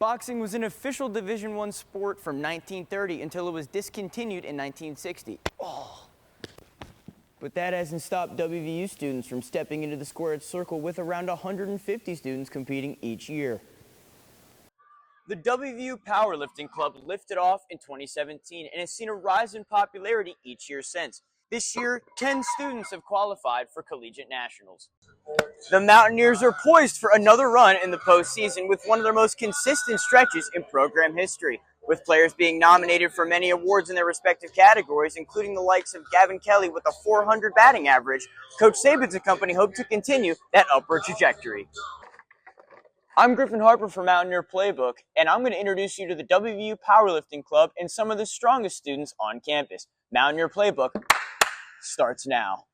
Boxing was an official Division I sport from 1930 until it was discontinued in 1960. But that hasn't stopped WVU students from stepping into the squared circle with around 150 students competing each year. The WVU Powerlifting Club lifted off in 2017 and has seen a rise in popularity each year since. This year, 10 students have qualified for collegiate nationals. The Mountaineers are poised for another run in the postseason with one of their most consistent stretches in program history, with players being nominated for many awards in their respective categories, including the likes of Gavin Kelly with a .400 batting average. Coach Saban's and company hope to continue that upward trajectory. I'm Griffin Harper from Mountaineer Playbook, and I'm going to introduce you to the WVU Powerlifting Club and some of the strongest students on campus. Mountaineer Playbook starts now.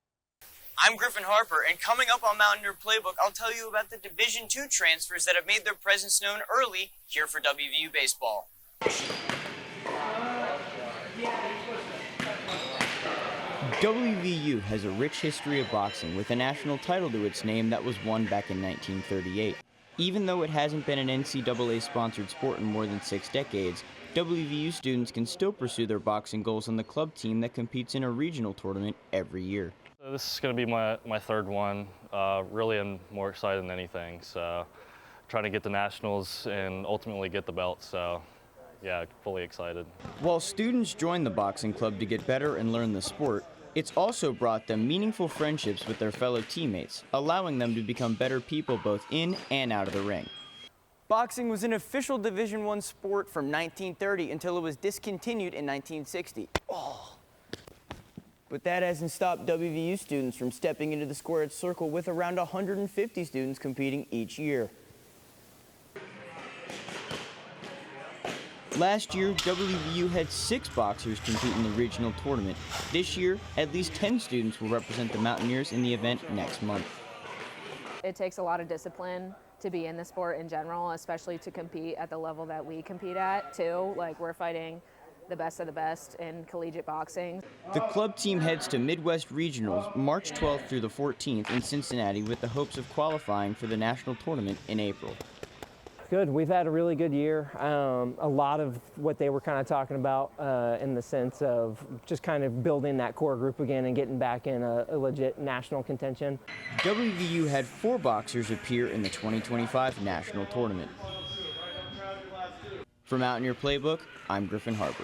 I'm Griffin Harper, and coming up on Mountaineer Playbook, I'll tell you about the Division II transfers that have made their presence known early here for WVU baseball. WVU has a rich history of boxing with a national title to its name that was won back in 1938. Even though it hasn't been an NCAA-sponsored sport in more than 6 decades, WVU students can still pursue their boxing goals on the club team that competes in a regional tournament every year. This is going to be my third one. Really, I'm more excited than anything. So, trying to get the nationals and ultimately get the belt. So, yeah, fully excited. While students join the boxing club to get better and learn the sport, it's also brought them meaningful friendships with their fellow teammates, allowing them to become better people both in and out of the ring. Boxing was an official Division I sport from 1930 until it was discontinued in 1960. But that hasn't stopped WVU students from stepping into the squared circle with around 150 students competing each year. Last year, WVU had 6 boxers compete in the regional tournament. This year, at least 10 students will represent the Mountaineers in the event next month. It takes a lot of discipline to be in the sport in general, especially to compete at the level that we compete at, too. Like, we're fighting the best of the best in collegiate boxing. The club team heads to Midwest Regionals March 12th through the 14th in Cincinnati with the hopes of qualifying for the national tournament in April. Good. We've had a really good year. A lot of what they were kind of talking about in the sense of just kind of building that core group again and getting back in a legit national contention. WVU had 4 boxers appear in the 2025 national tournament. For Mountaineer Playbook, I'm Griffin Harper.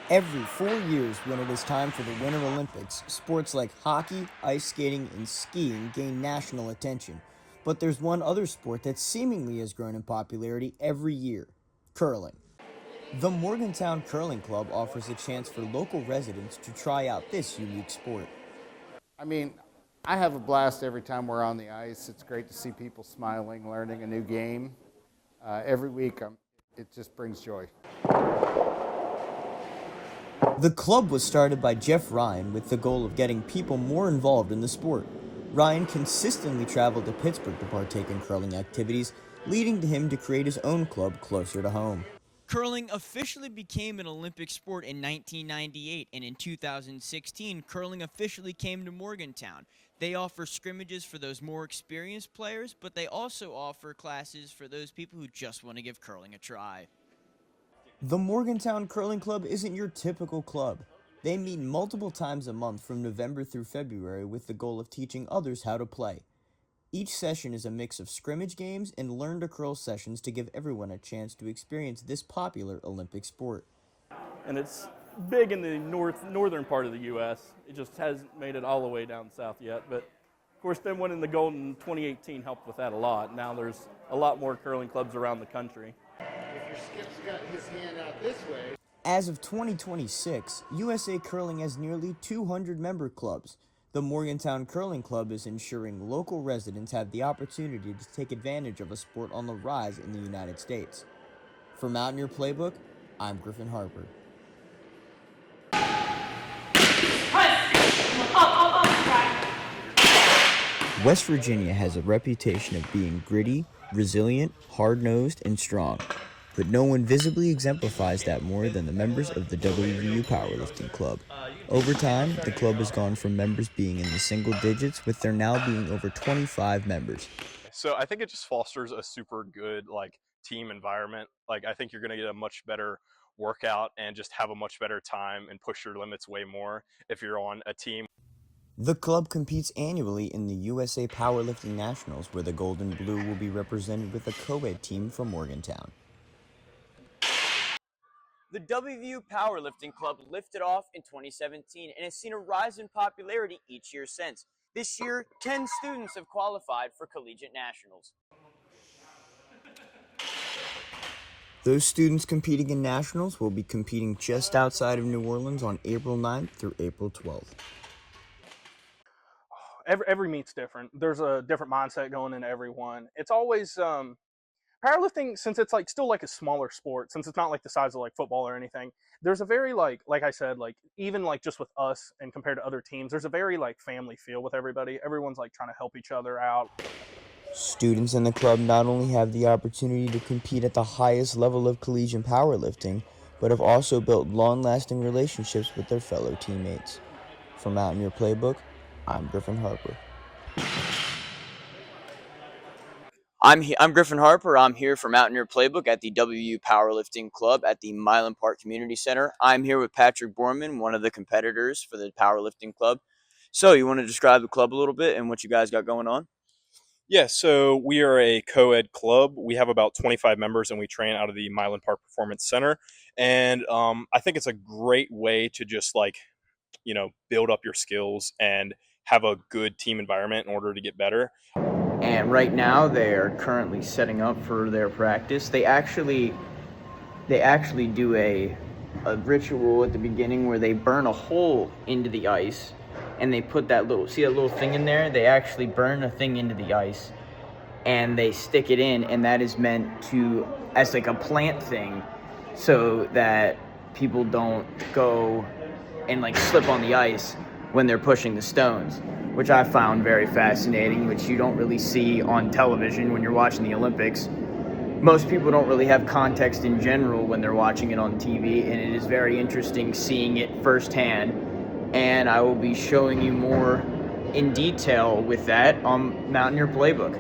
Every 4 years when it is time for the Winter Olympics, sports like hockey, ice skating, and skiing gain national attention. But there's one other sport that seemingly has grown in popularity every year: curling. The Morgantown Curling Club offers a chance for local residents to try out this unique sport. I mean, I have a blast every time we're on the ice. It's great to see people smiling, learning a new game. Every week, it just brings joy. The club was started by Jeff Ryan with the goal of getting people more involved in the sport. Ryan consistently traveled to Pittsburgh to partake in curling activities, leading to him to create his own club closer to home. Curling officially became an Olympic sport in 1998, and in 2016, curling officially came to Morgantown. They offer scrimmages for those more experienced players, but they also offer classes for those people who just want to give curling a try. The Morgantown Curling Club isn't your typical club. They meet multiple times a month from November through February with the goal of teaching others how to play. Each session is a mix of scrimmage games and learn to curl sessions to give everyone a chance to experience this popular Olympic sport. And it's big in the northern part of the U.S. It just hasn't made it all the way down south yet. But, of course, them winning the gold in 2018 helped with that a lot. Now there's a lot more curling clubs around the country. If your skip's got his hand out this way. As of 2026, USA Curling has nearly 200 member clubs. The Morgantown Curling Club is ensuring local residents have the opportunity to take advantage of a sport on the rise in the United States. For Mountaineer Playbook, I'm Griffin Harper. West Virginia has a reputation of being gritty, resilient, hard-nosed, and strong. but no one visibly exemplifies that more than the members of the WVU Powerlifting Club. Over time, the club has gone from members being in the single digits, with there now being over 25 members. So I think it just fosters a super good team environment. I think you're going to get a much better workout and just have a much better time and push your limits way more if you're on a team. The club competes annually in the USA Powerlifting Nationals, where the Gold and Blue will be represented with a co-ed team from Morgantown. The WVU Powerlifting Club lifted off in 2017 and has seen a rise in popularity each year since. This year, 10 students have qualified for collegiate nationals. Those students competing in nationals will be competing just outside of New Orleans on April 9th through April 12th. Every meet's different. There's a different mindset going into every one. It's always powerlifting, since it's still a smaller sport, since it's not the size of football or anything. There's a very like I said, even just with us and compared to other teams, there's a very family feel with everybody. Everyone's trying to help each other out. Students in the club not only have the opportunity to compete at the highest level of collegiate powerlifting, but have also built long-lasting relationships with their fellow teammates. For Mountaineer Playbook, I'm Griffin Harper. I'm Griffin Harper. I'm here for Mountaineer Playbook at the WU Powerlifting Club at the Milan Park Community Center. I'm here with Patrick Borman, one of the competitors for the Powerlifting Club. So you want to describe the club a little bit and what you guys got going on? Yeah, so we are a co-ed club. We have about 25 members, and we train out of the Milan Park Performance Center. And I think it's a great way to just build up your skills and have a good team environment in order to get better. And right now they are currently setting up for their practice. They actually do a ritual at the beginning where they burn a hole into the ice, and they put that little thing in there? They actually burn a thing into the ice and they stick it in, and that is meant to as a plant thing, so that people don't go and slip on the ice when they're pushing the stones, which I found very fascinating, which you don't really see on television when you're watching the Olympics. Most people don't really have context in general when they're watching it on TV, and it is very interesting seeing it firsthand. And I will be showing you more in detail with that on Mountaineer Playbook.